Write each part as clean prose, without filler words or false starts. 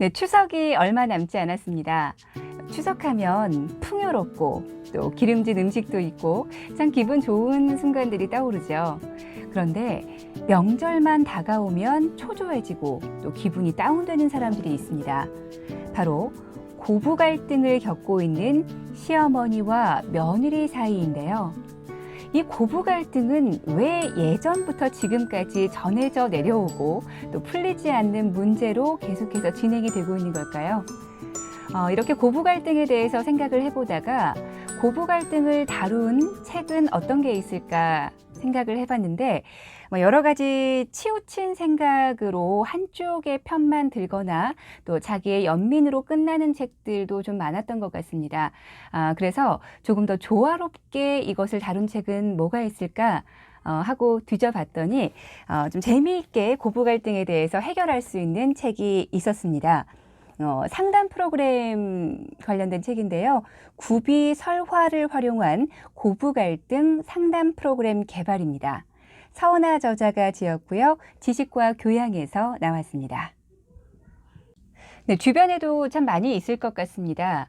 네, 추석이 얼마 남지 않았습니다. 추석하면 풍요롭고 또 기름진 음식도 있고 참 기분 좋은 순간들이 떠오르죠. 그런데 명절만 다가오면 초조해지고 또 기분이 다운되는 사람들이 있습니다. 바로 고부 갈등을 겪고 있는 시어머니와 며느리 사이인데요. 이 고부 갈등은 왜 예전부터 지금까지 전해져 내려오고 또 풀리지 않는 문제로 계속해서 진행이 되고 있는 걸까요? 이렇게 고부 갈등에 대해서 생각을 해보다가 고부 갈등을 다룬 책은 어떤 게 있을까 생각을 해봤는데 여러 가지 치우친 생각으로 한쪽의 편만 들거나 또 자기의 연민으로 끝나는 책들도 좀 많았던 것 같습니다. 그래서 조금 더 조화롭게 이것을 다룬 책은 뭐가 있을까 하고 뒤져봤더니 좀 재미있게 고부 갈등에 대해서 해결할 수 있는 책이 있었습니다. 상담 프로그램 관련된 책인데요. 구비설화를 활용한 고부 갈등 상담 프로그램 개발입니다. 서은아 저자가 지었고요. 지식과 교양에서 나왔습니다. 네, 주변에도 참 많이 있을 것 같습니다.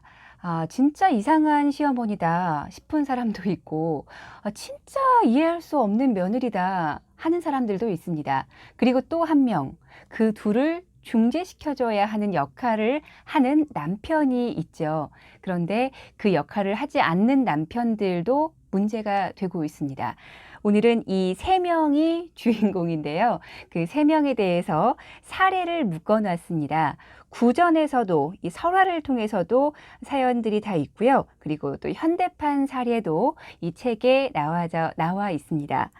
진짜 이상한 시어머니다 싶은 사람도 있고, 진짜 이해할 수 없는 며느리다 하는 사람들도 있습니다. 그리고 또 한 명, 그 둘을 중재시켜줘야 하는 역할을 하는 남편이 있죠. 그런데 그 역할을 하지 않는 남편들도 문제가 되고 있습니다. 오늘은 이 세 명이 주인공인데요. 그 세 명에 대해서 사례를 묶어놨습니다. 구전에서도 이 설화를 통해서도 사연들이 다 있고요. 그리고 또 현대판 사례도 이 책에 나와 있습니다.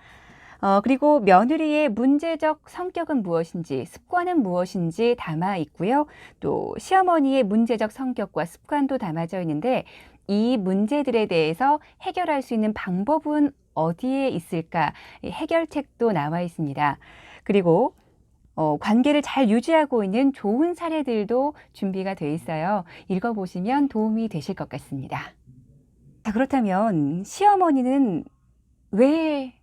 그리고 며느리의 문제적 성격은 무엇인지, 습관은 무엇인지 담아 있고요. 또 시어머니의 문제적 성격과 습관도 담아져 있는데 이 문제들에 대해서 해결할 수 있는 방법은 어디에 있을까? 해결책도 나와 있습니다. 그리고 관계를 잘 유지하고 있는 좋은 사례들도 준비가 돼 있어요. 읽어보시면 도움이 되실 것 같습니다. 자, 그렇다면 시어머니는 왜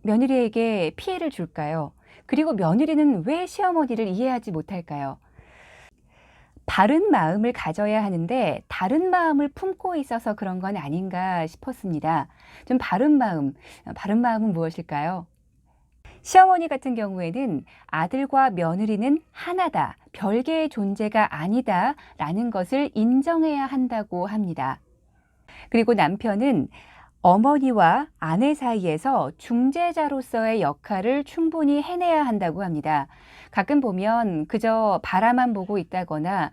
며느리에게 피해를 줄까요? 그리고 며느리는 왜 시어머니를 이해하지 못할까요? 바른 마음을 가져야 하는데 다른 마음을 품고 있어서 그런 건 아닌가 싶었습니다. 좀 바른 마음은 무엇일까요? 시어머니 같은 경우에는 아들과 며느리는 하나다, 별개의 존재가 아니다 라는 것을 인정해야 한다고 합니다. 그리고 남편은 어머니와 아내 사이에서 중재자로서의 역할을 충분히 해내야 한다고 합니다. 가끔 보면 그저 바라만 보고 있다거나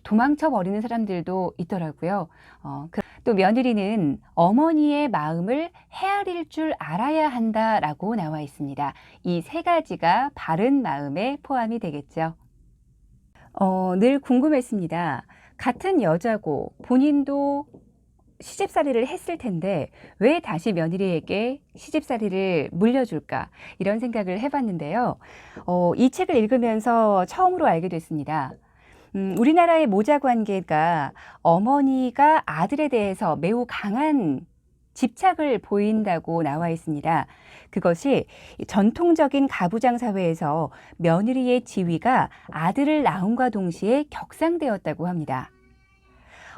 도망쳐 버리는 사람들도 있더라고요. 또 며느리는 어머니의 마음을 헤아릴 줄 알아야 한다라고 나와 있습니다. 이 세 가지가 바른 마음에 포함이 되겠죠. 늘 궁금했습니다. 같은 여자고 본인도 시집살이를 했을 텐데 왜 다시 며느리에게 시집살이를 물려줄까? 이런 생각을 해봤는데요. 이 책을 읽으면서 처음으로 알게 됐습니다. 우리나라의 모자 관계가 어머니가 아들에 대해서 매우 강한 집착을 보인다고 나와 있습니다. 그것이 전통적인 가부장 사회에서 며느리의 지위가 아들을 낳음과 동시에 격상되었다고 합니다.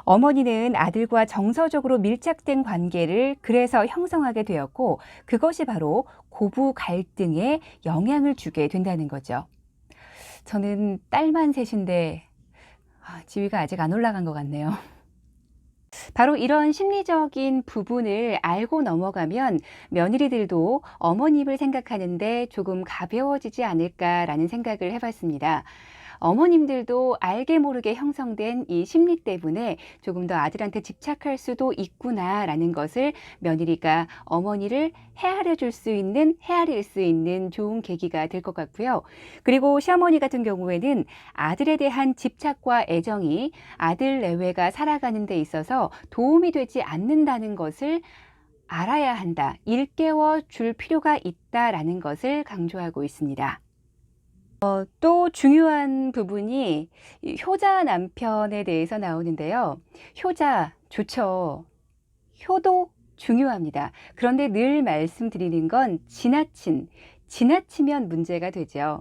어머니는 아들과 정서적으로 밀착된 관계를 그래서 형성하게 되었고 그것이 바로 고부 갈등에 영향을 주게 된다는 거죠. 저는 딸만 셋인데 지위가 아직 안 올라간 것 같네요. 바로 이런 심리적인 부분을 알고 넘어가면 며느리들도 어머님을 생각하는데 조금 가벼워지지 않을까라는 생각을 해봤습니다. 어머님들도 알게 모르게 형성된 이 심리 때문에 조금 더 아들한테 집착할 수도 있구나라는 것을 며느리가 어머니를 헤아릴 수 있는 좋은 계기가 될 것 같고요. 그리고 시어머니 같은 경우에는 아들에 대한 집착과 애정이 아들 내외가 살아가는 데 있어서 도움이 되지 않는다는 것을 알아야 한다, 일깨워 줄 필요가 있다라는 것을 강조하고 있습니다. 또 중요한 부분이 이 효자 남편에 대해서 나오는데요. 효자 좋죠. 효도 중요합니다. 그런데 늘 말씀드리는 건 지나치면 문제가 되죠.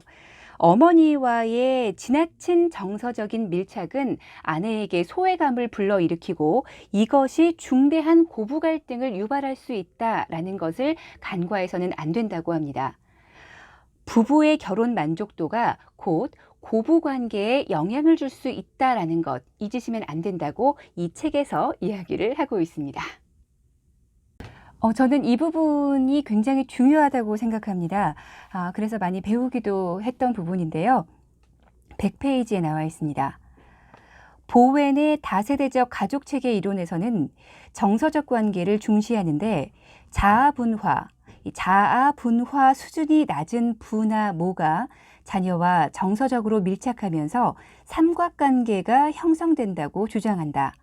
어머니와의 지나친 정서적인 밀착은 아내에게 소외감을 불러일으키고 이것이 중대한 고부 갈등을 유발할 수 있다라는 것을 간과해서는 안 된다고 합니다. 부부의 결혼 만족도가 곧 고부 관계에 영향을 줄 수 있다라는 것 잊으시면 안 된다고 이 책에서 이야기를 하고 있습니다. 저는 이 부분이 굉장히 중요하다고 생각합니다. 그래서 많이 배우기도 했던 부분인데요. 100페이지에 나와 있습니다. 보웬의 다세대적 가족체계 이론에서는 정서적 관계를 중시하는데 자아 분화 수준이 낮은 부나 모가 자녀와 정서적으로 밀착하면서 삼각관계가 형성된다고 주장한다.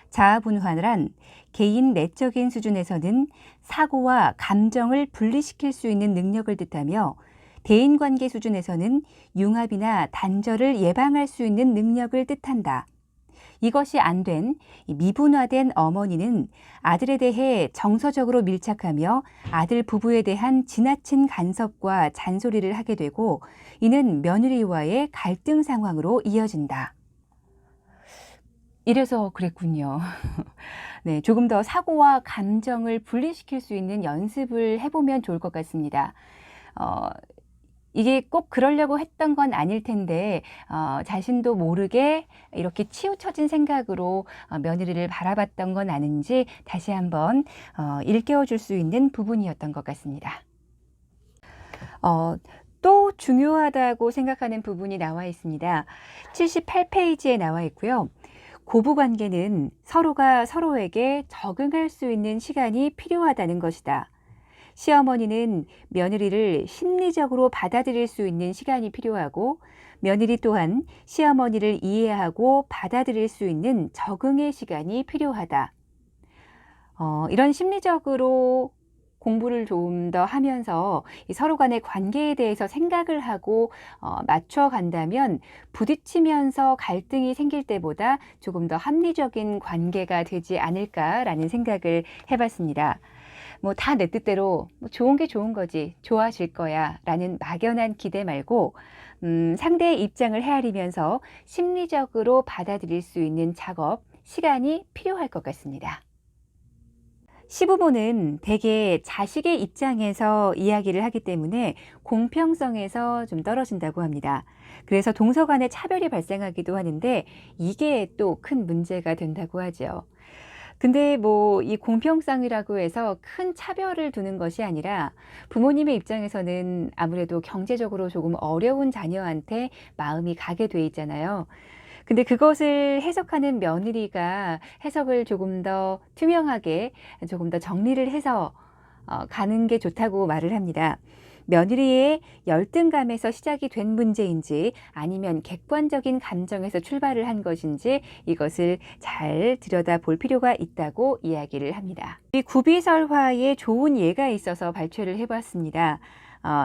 자아 분화란 개인 내적인 수준에서는 사고와 감정을 분리시킬 수 있는 능력을 뜻하며 대인관계 수준에서는 융합이나 단절을 예방할 수 있는 능력을 뜻한다. 이것이 안 된 미분화된 어머니는 아들에 대해 정서적으로 밀착하며 아들 부부에 대한 지나친 간섭과 잔소리를 하게 되고 이는 며느리와의 갈등 상황으로 이어진다. 이래서 그랬군요. 네, 조금 더 사고와 감정을 분리시킬 수 있는 연습을 해보면 좋을 것 같습니다. 이게 꼭 그러려고 했던 건 아닐 텐데 자신도 모르게 이렇게 치우쳐진 생각으로 며느리를 바라봤던 건 아닌지 다시 한번 일깨워 줄 수 있는 부분이었던 것 같습니다. 또 중요하다고 생각하는 부분이 나와 있습니다. 78페이지에 나와 있고요. 고부관계는 서로가 서로에게 적응할 수 있는 시간이 필요하다는 것이다. 시어머니는 며느리를 심리적으로 받아들일 수 있는 시간이 필요하고 며느리 또한 시어머니를 이해하고 받아들일 수 있는 적응의 시간이 필요하다. 이런 심리적으로 공부를 좀 더 하면서 서로 간의 관계에 대해서 생각을 하고 맞춰간다면 부딪히면서 갈등이 생길 때보다 조금 더 합리적인 관계가 되지 않을까라는 생각을 해봤습니다. 뭐 다 내 뜻대로 좋은 게 좋은 거지, 좋아질 거야 라는 막연한 기대 말고 상대의 입장을 헤아리면서 심리적으로 받아들일 수 있는 작업, 시간이 필요할 것 같습니다. 시부모는 대개 자식의 입장에서 이야기를 하기 때문에 공평성에서 좀 떨어진다고 합니다. 그래서 동서 간의 차별이 발생하기도 하는데 이게 또 큰 문제가 된다고 하죠. 근데 뭐 이 공평성이라고 해서 큰 차별을 두는 것이 아니라 부모님의 입장에서는 아무래도 경제적으로 조금 어려운 자녀한테 마음이 가게 돼 있잖아요. 근데 그것을 해석하는 며느리가 해석을 조금 더 투명하게 조금 더 정리를 해서 가는 게 좋다고 말을 합니다. 며느리의 열등감에서 시작이 된 문제인지 아니면 객관적인 감정에서 출발을 한 것인지 이것을 잘 들여다볼 필요가 있다고 이야기를 합니다. 이 구비설화에 좋은 예가 있어서 발췌를 해봤습니다.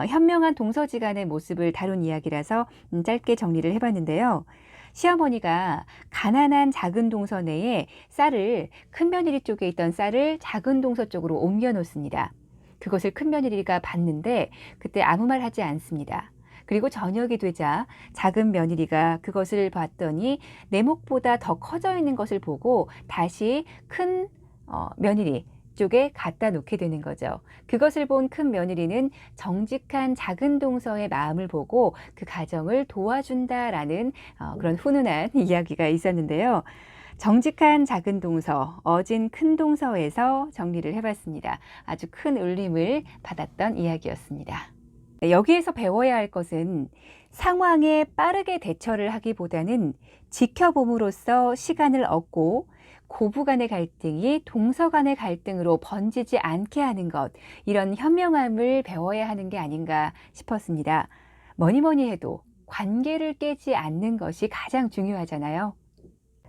현명한 동서지간의 모습을 다룬 이야기라서 짧게 정리를 해봤는데요. 시어머니가 가난한 작은 동서 내에 쌀을 큰 며느리 쪽에 있던 쌀을 작은 동서 쪽으로 옮겨 놓습니다. 그것을 큰 며느리가 봤는데 그때 아무 말 하지 않습니다. 그리고 저녁이 되자 작은 며느리가 그것을 봤더니 내목보다 더 커져 있는 것을 보고 다시 큰 며느리 쪽에 갖다 놓게 되는 거죠. 그것을 본 큰 며느리는 정직한 작은 동서의 마음을 보고 그 가정을 도와준다라는 그런 훈훈한 이야기가 있었는데요. 정직한 작은 동서, 어진 큰 동서에서 정리를 해봤습니다. 아주 큰 울림을 받았던 이야기였습니다. 여기에서 배워야 할 것은 상황에 빠르게 대처를 하기보다는 지켜봄으로써 시간을 얻고 고부 간의 갈등이 동서 간의 갈등으로 번지지 않게 하는 것, 이런 현명함을 배워야 하는 게 아닌가 싶었습니다. 뭐니 해도 관계를 깨지 않는 것이 가장 중요하잖아요.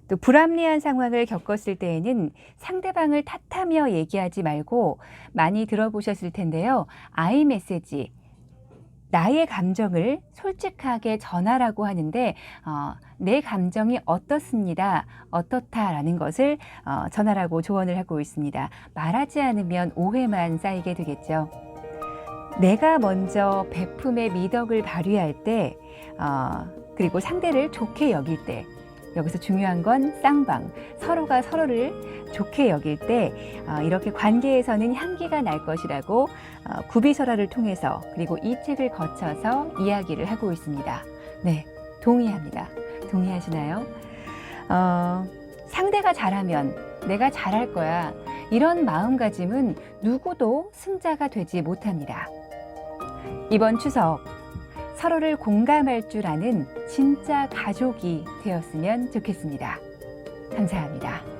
또 불합리한 상황을 겪었을 때에는 상대방을 탓하며 얘기하지 말고 많이 들어보셨을 텐데요. 아이 메시지, 나의 감정을 솔직하게 전하라고 하는데 내 감정이 어떻습니다, 어떻다라는 것을 전하라고 조언을 하고 있습니다. 말하지 않으면 오해만 쌓이게 되겠죠. 내가 먼저 베품의 미덕을 발휘할 때, 그리고 상대를 좋게 여길 때, 여기서 중요한 건 쌍방, 서로가 서로를 좋게 여길 때 이렇게 관계에서는 향기가 날 것이라고 구비설화를 통해서 그리고 이 책을 거쳐서 이야기를 하고 있습니다. 네, 동의합니다. 동의하시나요? 상대가 잘하면 내가 잘할 거야. 이런 마음가짐은 누구도 승자가 되지 못합니다. 이번 추석 서로를 공감할 줄 아는 진짜 가족이 되었으면 좋겠습니다. 감사합니다.